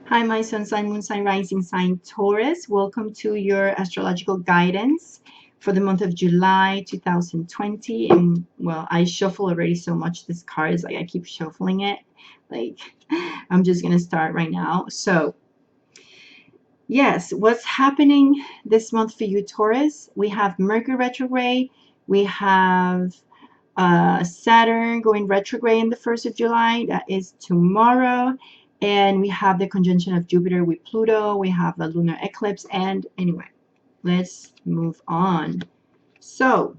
Hi, my sun sign, moon sign, rising sign, Taurus. Welcome to your astrological guidance for the month of July 2020. And well, I shuffle already so much this card. It's like I keep shuffling it. Like, I'm just going to start right now. So, yes, what's happening this month for you, Taurus? We have Mercury retrograde. We have Saturn going retrograde in the 1st of July. That is tomorrow. And we have the conjunction of Jupiter with Pluto. We have the lunar eclipse. And anyway, let's move on. So,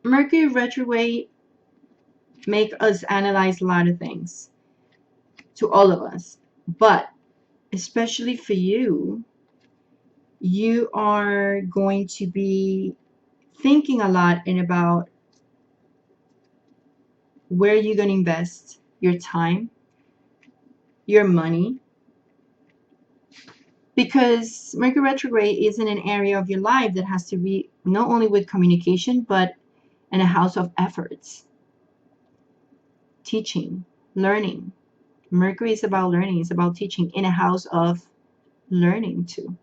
Mercury retrograde make us analyze a lot of things to all of us. But especially for you, you are going to be thinking a lot and about where you're going to invest your time, your money, because Mercury retrograde is in an area of your life that has to be not only with communication, but in a house of efforts, teaching, learning. Mercury is about learning, it's about teaching in a house of learning too.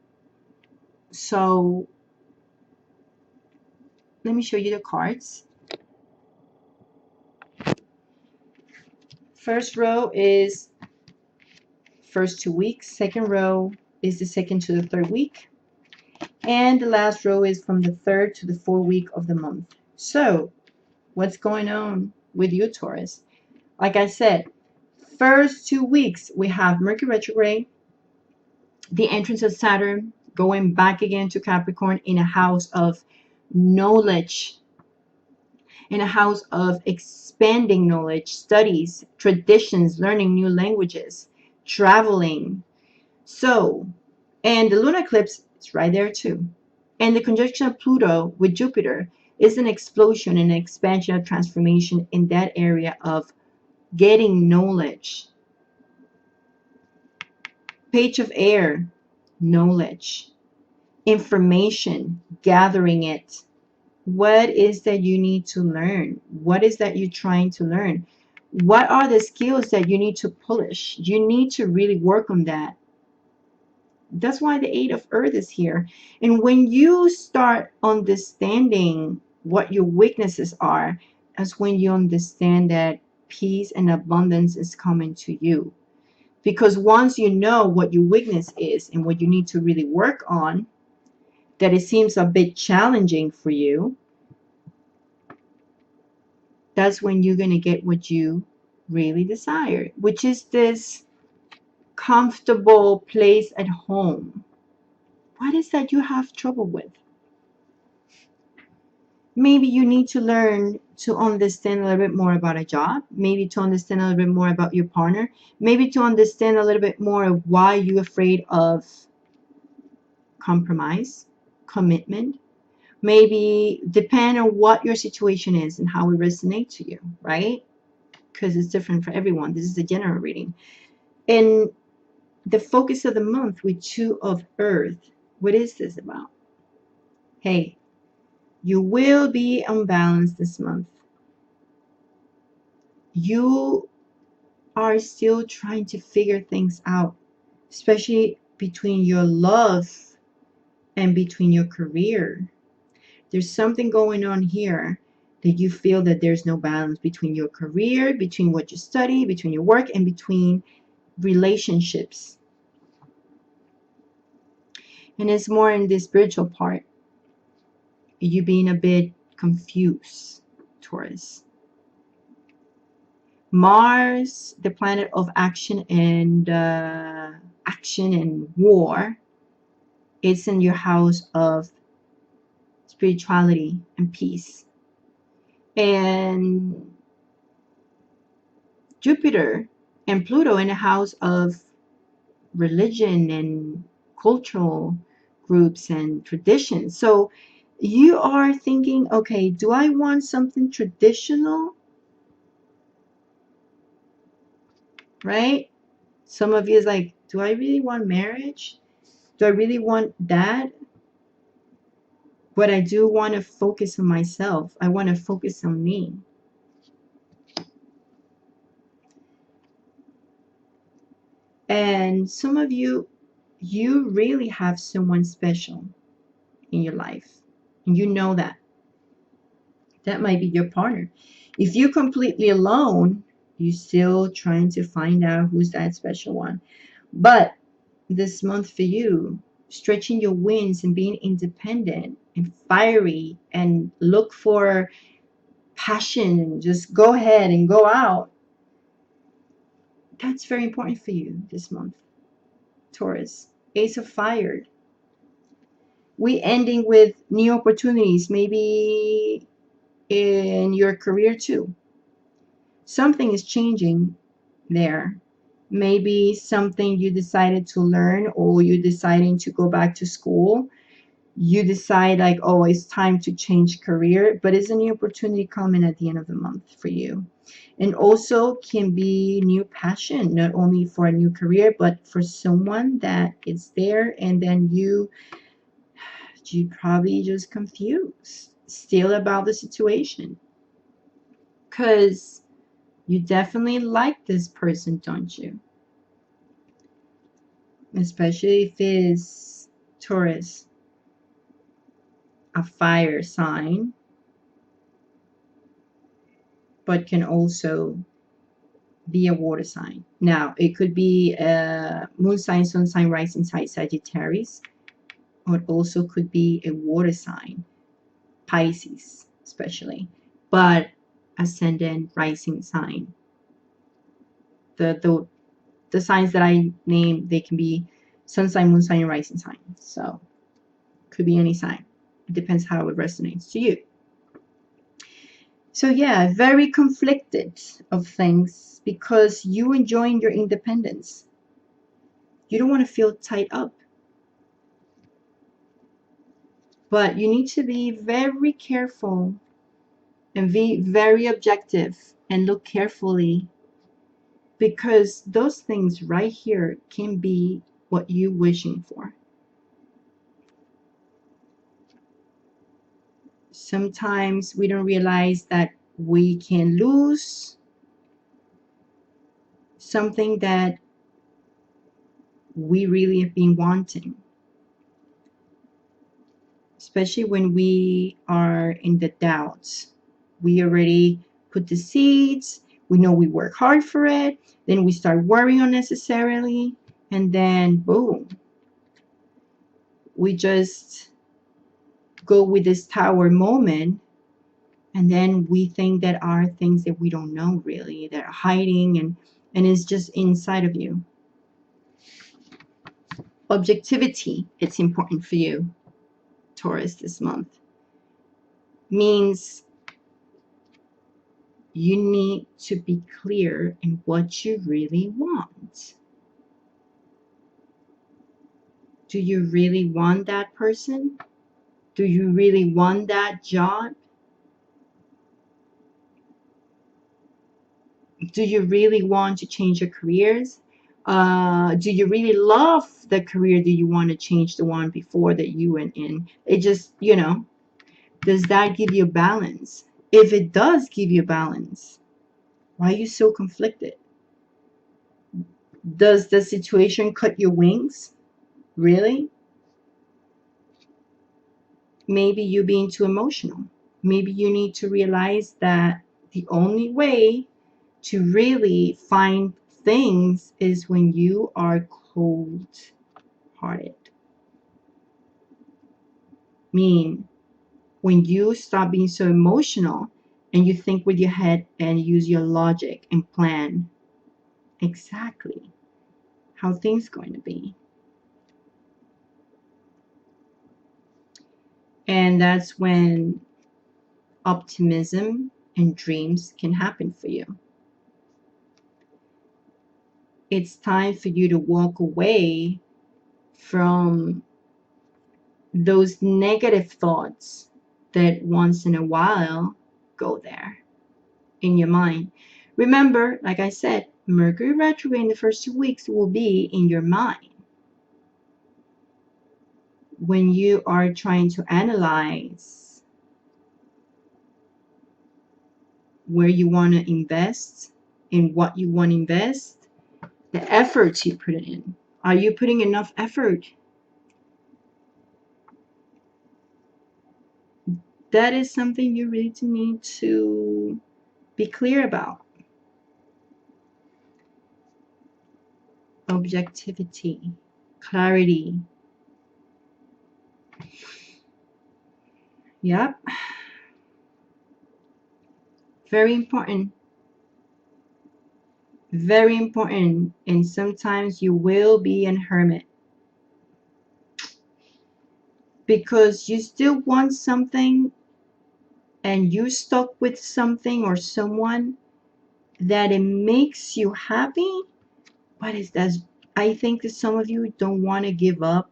So let me show you the cards. First row is first 2 weeks. Second row is the second to the third week. And the last row is from the third to the fourth week of the month. So what's going on with you, Taurus? Like I said, first 2 weeks, we have Mercury retrograde, the entrance of Saturn going back again to Capricorn in a house of knowledge, in a house of expanding knowledge, studies, traditions, learning new languages, traveling. So, and the lunar eclipse is right there too. And the conjunction of Pluto with Jupiter is an explosion and an expansion of transformation in that area of getting knowledge. Page of air, knowledge, information, gathering it. What is that you need to learn? What is that you're trying to learn? What are the skills that you need to polish? You need to really work on that. That's why the Eight of Earth is here. And when you start understanding what your weaknesses are, that's when you understand that peace and abundance is coming to you. Because once you know what your weakness is and what you need to really work on, that it seems a bit challenging for you, that's when you're going to get what you really desire, which is this comfortable place at home. What is that you have trouble with? Maybe you need to learn to understand a little bit more about a job, maybe to understand a little bit more about your partner, maybe to understand a little bit more of why you're afraid of compromise, commitment. Maybe depend on what your situation is and how it resonates to you, right? Because it's different for everyone. This is a general reading. And the focus of the month with Two of Earth, what is this about? Hey, you will be unbalanced this month. You are still trying to figure things out, especially between your love and between your career. There's something going on here that you feel that there's no balance between your career, between what you study, between your work, and between relationships. And it's more in the spiritual part. You being a bit confused, Taurus. Mars, the planet of action and war, it's in your house of spirituality and peace. And Jupiter and Pluto in a house of religion and cultural groups and traditions. So you are thinking, okay, do I want something traditional? Right? Some of you is like, do I really want marriage? Do I really want that? But I do want to focus on myself. I want to focus on me. And some of you, you really have someone special in your life. And you know that. That might be your partner. If you're completely alone, you're still trying to find out who's that special one. But this month for you, stretching your wings and being independent and fiery and look for passion and just go ahead and go out. That's very important for you this month, Taurus. Ace of Fire. We ending with new opportunities, maybe in your career too. Something is changing there. Maybe something you decided to learn, or you deciding to go back to school. You decide like, oh, it's time to change career, but it's a new opportunity coming at the end of the month for you. And also can be new passion, not only for a new career, but for someone that is there, and then you probably just confused still about the situation, because you definitely like this person, don't you? Especially if it is Taurus, a fire sign, but can also be a water sign. Now, it could be a moon sign, sun sign, rising sign, Sagittarius, or it also could be a water sign, Pisces, especially, but ascendant, rising sign. The signs that I named, they can be sun sign, moon sign, and rising sign. So, could be any sign. It depends how it resonates to you. So yeah, very conflicted of things because you enjoying your independence. You don't want to feel tied up. But you need to be very careful and be very objective and look carefully, because those things right here can be what you're wishing for. Sometimes we don't realize that we can lose something that we really have been wanting, especially when we are in the doubts. We already put the seeds, we know we work hard for it, then we start worrying unnecessarily, and then boom, we just go with this tower moment, and then we think that are things that we don't know really, that are hiding, and it's just inside of you. Objectivity, it's important for you, Taurus, this month. Means you need to be clear in what you really want. Do you really want that person? Do you really want that job? Do you really want to change your careers? Do you really love the career? Do you want to change the one before that you went in? It just, does that give you balance? If it does give you balance, why are you so conflicted? Does the situation cut your wings? Really? Maybe you're being too emotional. Maybe you need to realize that the only way to really find things is when you are cold-hearted. Mean, when you stop being so emotional and you think with your head and use your logic and plan exactly how things going to be. And that's when optimism and dreams can happen for you. It's time for you to walk away from those negative thoughts that once in a while go there in your mind. Remember, like I said, Mercury retrograde in the first 2 weeks will be in your mind. When you are trying to analyze where you want to invest, in what you want to invest, The efforts you put in. Are you putting enough effort? That is something you really need to be clear about. Objectivity, clarity. Yep. Very important. Very important. And sometimes you will be a hermit because you still want something and you're stuck with something or someone that it makes you happy, but it's that's I think that some of you don't want to give up.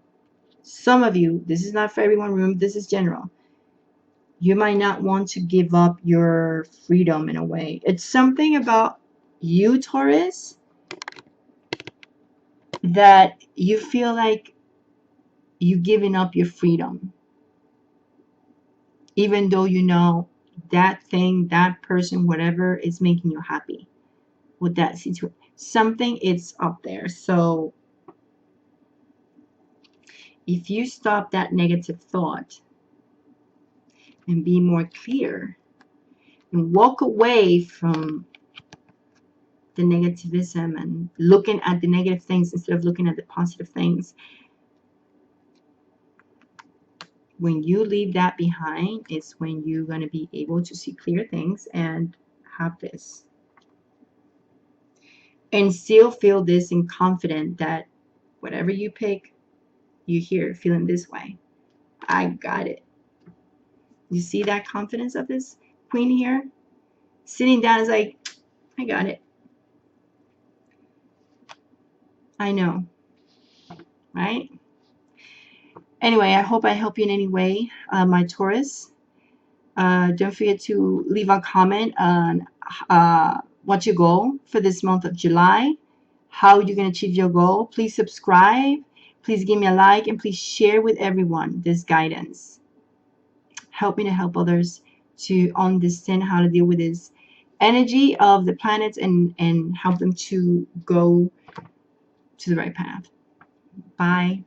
Some of you, this is not for everyone, remember this is general. You might not want to give up your freedom in a way. It's something about you, Taurus, that you feel like you're giving up your freedom, even though you know that thing, that person, whatever is making you happy with that situation. Something is up there. So if you stop that negative thought and be more clear and walk away from the negativism and looking at the negative things instead of looking at the positive things, when you leave that behind is when you're going to be able to see clear things and have this and still feel this and confident that whatever you pick, you're here feeling this way. I got it. You see that confidence of this queen here? Sitting down is like, I got it. I know. Right? Anyway, I hope I help you in any way, my Taurus. Don't forget to leave a comment on what's your goal for this month of July, how you're going to achieve your goal. Please subscribe. Please give me a like and please share with everyone this guidance. Help me to help others to understand how to deal with this energy of the planets and help them to go to the right path. Bye.